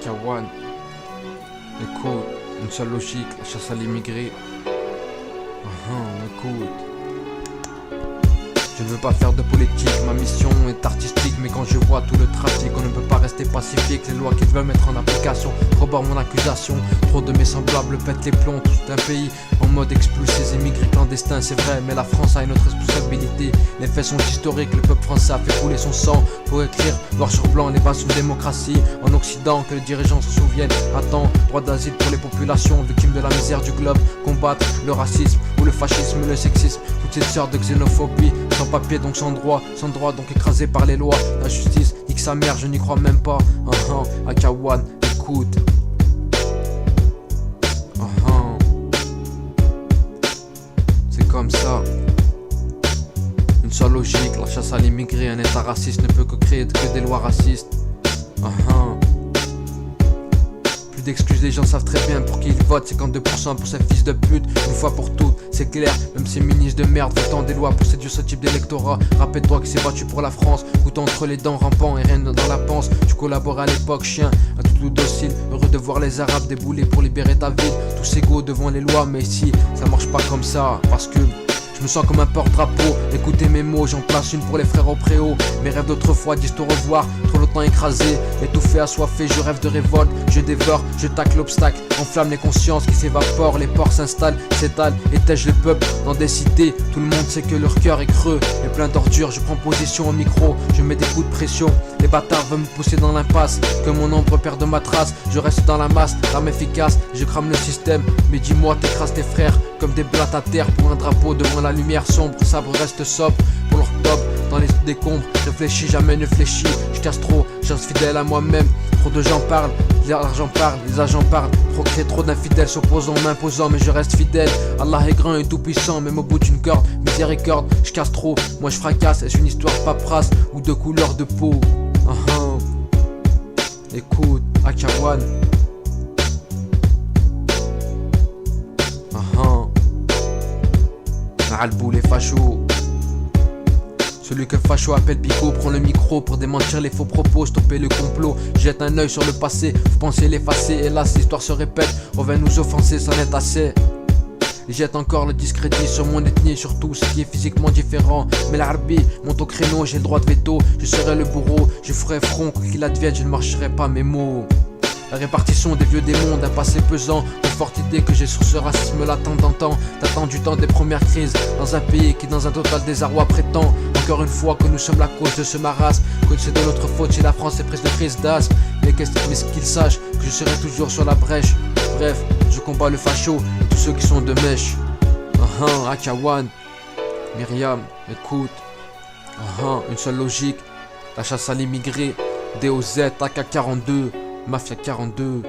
Akawan. Écoute, une seule logique, la chasse à l'immigré. Écoute. Je ne veux pas faire de politique, ma mission est artistique. Mais quand je vois tout le trafic, on ne peut pas rester pacifique. Les lois qu'ils veulent mettre en application corroborent mon accusation. Trop de mes semblables pètent les plombs, tout un pays en mode expulsé, ces immigrés clandestins, c'est vrai. Mais la France a une autre responsabilité. Les faits sont historiques, le peuple français a fait couler son sang pour écrire noir sur blanc les bases d'une démocratie. En Occident, que les dirigeants se souviennent. Attends, droit d'asile pour les populations victimes de la misère du globe. Combattre le racisme ou le fascisme, le sexisme, toutes ces sortes de xénophobie. Sans papier donc sans droit donc écrasé par les lois. La justice nique sa mère, je n'y crois même pas. Akawan, écoute. C'est comme ça. Une seule logique, la chasse à l'immigré. Un état raciste ne peut que créer que des lois racistes. Plus d'excuses, les gens savent très bien pour qui ils votent. 52% pour ces fils de pute, une fois pour toutes, c'est clair. Même ces ministres de merde votant des lois pour séduire ce type d'électorat. Rappelle-toi qui s'est battu pour la France, couteau entre les dents, rampant et rien dans la panse. Tu collaborais à l'époque, chien, à tout docile. Heureux de voir les arabes débouler pour libérer ta ville. Tous égaux devant les lois, mais ici, ça marche pas comme ça. Parce que je me sens comme un porte-drapeau, écoutez mes mots, j'en place une pour les frères au préau. Mes rêves d'autrefois disent au revoir, trop longtemps écrasé, étouffé, assoiffé, je rêve de révolte, je dévore, je tacle l'obstacle, enflamme les consciences qui s'évaporent, les porcs s'installent, s'étalent, étègent le peuple dans des cités. Tout le monde sait que leur cœur est creux et plein d'ordures, je prends position au micro, je mets des coups de pression. Les bâtards veulent me pousser dans l'impasse, que mon ombre perde ma trace, je reste dans la masse, l'arme efficace, je crame le système. Mais dis-moi, t'écrases tes frères comme des blattes à terre pour un drapeau devant la lumière sombre, sabre reste sobre pour leur top dans les décombres. Réfléchis, jamais ne fléchis. Je casse trop, je reste fidèle à moi-même. Trop de gens parlent, l'argent parle, les agents parlent. Trop d'infidèles s'opposant, m'imposant, mais je reste fidèle. Allah est grand et tout puissant, même au bout d'une corde. Miséricorde, je casse trop, moi je fracasse. Est-ce une histoire paperasse ou de couleur de peau? Écoute, Akawan. Alboul les fachos. Celui que facho appelle Pico prend le micro pour démentir les faux propos, stopper le complot. Jette un œil sur le passé, vous pensez l'effacer. Hélas, l'histoire se répète, on va nous offenser, ça n'est assez. Jette encore le discrédit sur mon ethnie, sur tout ce qui est physiquement différent. Mais l'Arbi monte au créneau, j'ai le droit de veto. Je serai le bourreau, je ferai front, quoi qu'il advienne, je ne marcherai pas mes mots. La répartition des vieux démons d'un passé pesant, une forte idée que j'ai sur ce racisme latent d'antan. T'attends du temps des premières crises, dans un pays qui dans un total désarroi prétend encore une fois que nous sommes la cause de ce marasme, que c'est de notre faute si la France est prise de crise d'asthme. Mais qu'ils sachent que je serai toujours sur la brèche. Bref, je combats le facho et tous ceux qui sont de mèche. Akawan, Myriam, écoute. Une seule logique, la chasse à l'immigré, DOZ, AK-42, Mafia 42.